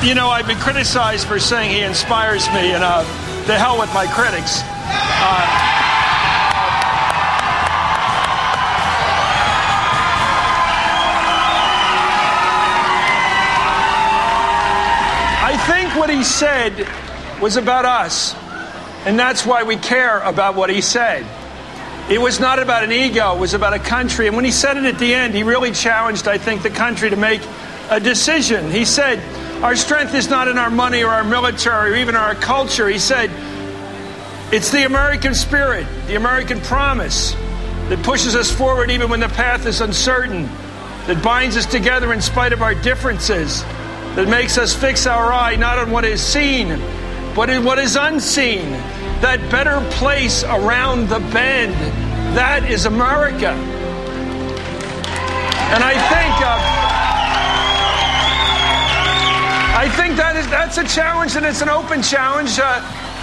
You know, I've been criticized for saying he inspires me, and the hell with my critics. I think what he said was about us, and that's why we care about what he said. It was not about an ego, it was about a country. And when he said it at the end, he really challenged, I think, the country to make a decision. He said, our strength is not in our money or our military or even our culture. He said, it's the American spirit, the American promise that pushes us forward even when the path is uncertain, that binds us together in spite of our differences, that makes us fix our eye not on what is seen, but in what is unseen. That better place around the bend, that is America. And I think that's a challenge, and it's an open challenge to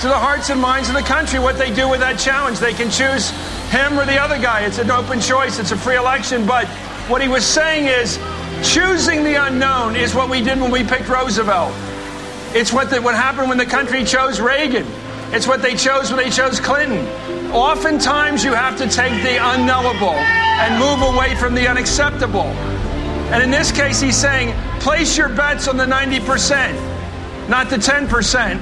the hearts and minds of the country. What they do with that challenge, they can choose him or the other guy. It's an open choice. It's a free election. But what he was saying is, choosing the unknown is what we did when we picked Roosevelt. It's what happened when the country chose Reagan. It's what they chose when they chose Clinton. Oftentimes, you have to take the unknowable and move away from the unacceptable. And in this case, he's saying, place your bets on the 90%, not the 10%,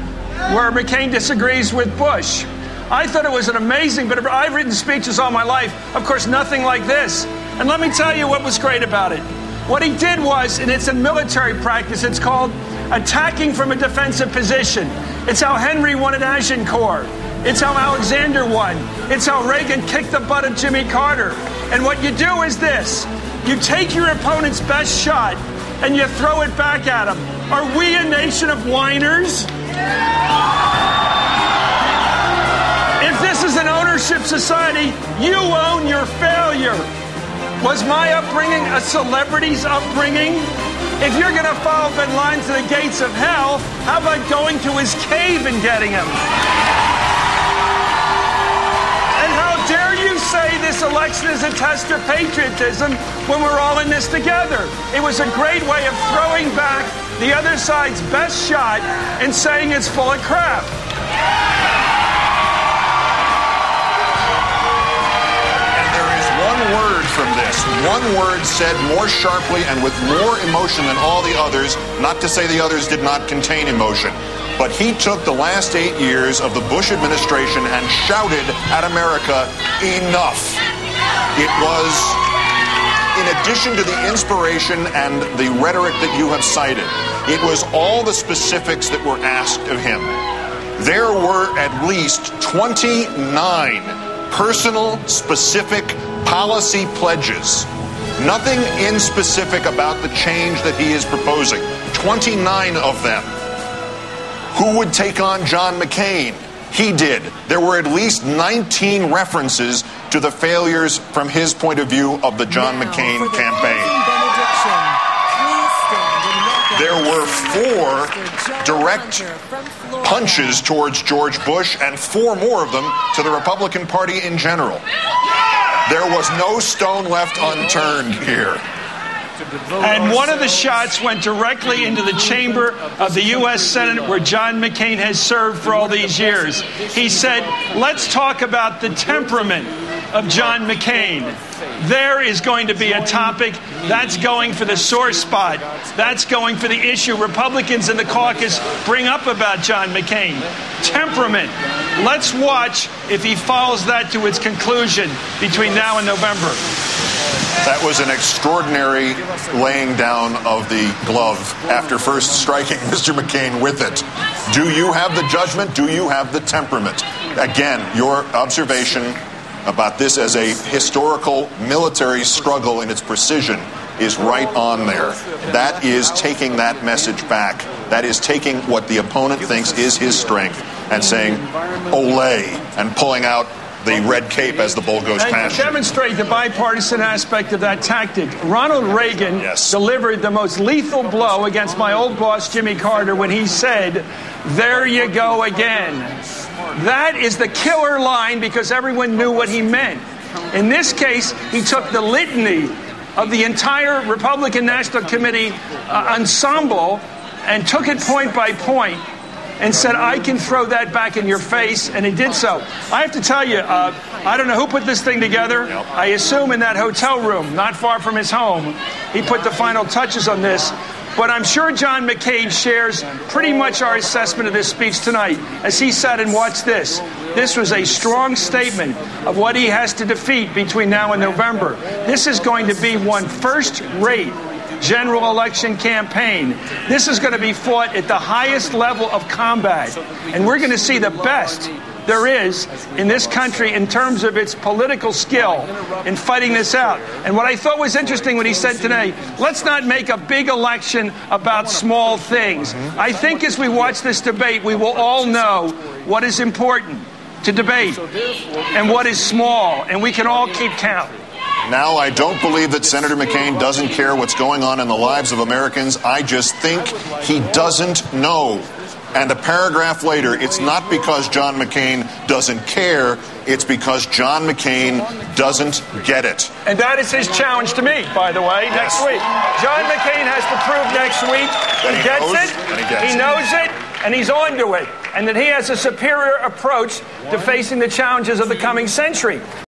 where McCain disagrees with Bush. I thought it was an amazing, but I've written speeches all my life. Of course, nothing like this. And let me tell you what was great about it. What he did was, and it's in military practice, it's called attacking from a defensive position. It's how Henry won at Agincourt. It's how Alexander won. It's how Reagan kicked the butt of Jimmy Carter. And what you do is this. You take your opponent's best shot and you throw it back at him. Are we a nation of whiners? If this is an ownership society, you own your failure. Was my upbringing a celebrity's upbringing? If you're going to follow Bin Laden to the gates of hell, how about going to his cave and getting him? And how dare you say this election is a test of patriotism when we're all in this together? It was a great way of throwing back the other side's best shot and saying it's full of crap. One word from this, one word said more sharply and with more emotion than all the others, not to say the others did not contain emotion, but he took the last 8 years of the Bush administration and shouted at America, enough. It was, in addition to the inspiration and the rhetoric that you have cited, it was all the specifics that were asked of him. There were at least 29 personal, specific policy pledges. Nothing inspecific about the change that he is proposing. 29 of them. Who would take on John McCain? He did. There were at least 19 references to the failures from his point of view of the John McCain campaign. There were 4 direct punches towards George Bush and 4 more of them to the Republican Party in general. There was no stone left unturned here. And one of the shots went directly into the chamber of the U.S. Senate where John McCain has served for all these years. He said, let's talk about the temperament of John McCain. There is going to be a topic that's going for the sore spot. That's going for the issue Republicans in the caucus bring up about John McCain. Temperament. Let's watch if he follows that to its conclusion between now and November. That was an extraordinary laying down of the glove after first striking Mr. McCain with it. Do you have the judgment? Do you have the temperament? Again, your observation about this as a historical military struggle in its precision is right on there. That is taking that message back. That is taking what the opponent thinks is his strength and saying, "Olay," and pulling out the red cape as the bull goes past. And to demonstrate the bipartisan aspect of that tactic, Ronald Reagan delivered the most lethal blow against my old boss, Jimmy Carter, when he said, "There you go again." That is the killer line because everyone knew what he meant. In this case, he took the litany of the entire Republican National Committee ensemble and took it point by point and said, I can throw that back in your face, and he did so. I have to tell you, I don't know who put this thing together. I assume in that hotel room, not far from his home, he put the final touches on this. But I'm sure John McCain shares pretty much our assessment of this speech tonight as he sat and watched this. This was a strong statement of what he has to defeat between now and November. This is going to be one first-rate general election campaign. This is going to be fought at the highest level of combat. And we're going to see the best there is in this country in terms of its political skill in fighting this out. And what I thought was interesting when he said today, let's not make a big election about small things. I think as we watch this debate, we will all know what is important to debate and what is small, and we can all keep count. Now, I don't believe that Senator McCain doesn't care what's going on in the lives of Americans. I just think he doesn't know. And a paragraph later, it's not because John McCain doesn't care, it's because John McCain doesn't get it. And that is his challenge to me, by the way, next week. John McCain has to prove next week he gets it, he knows it, and he's on to it, and that he has a superior approach to facing the challenges of the coming century.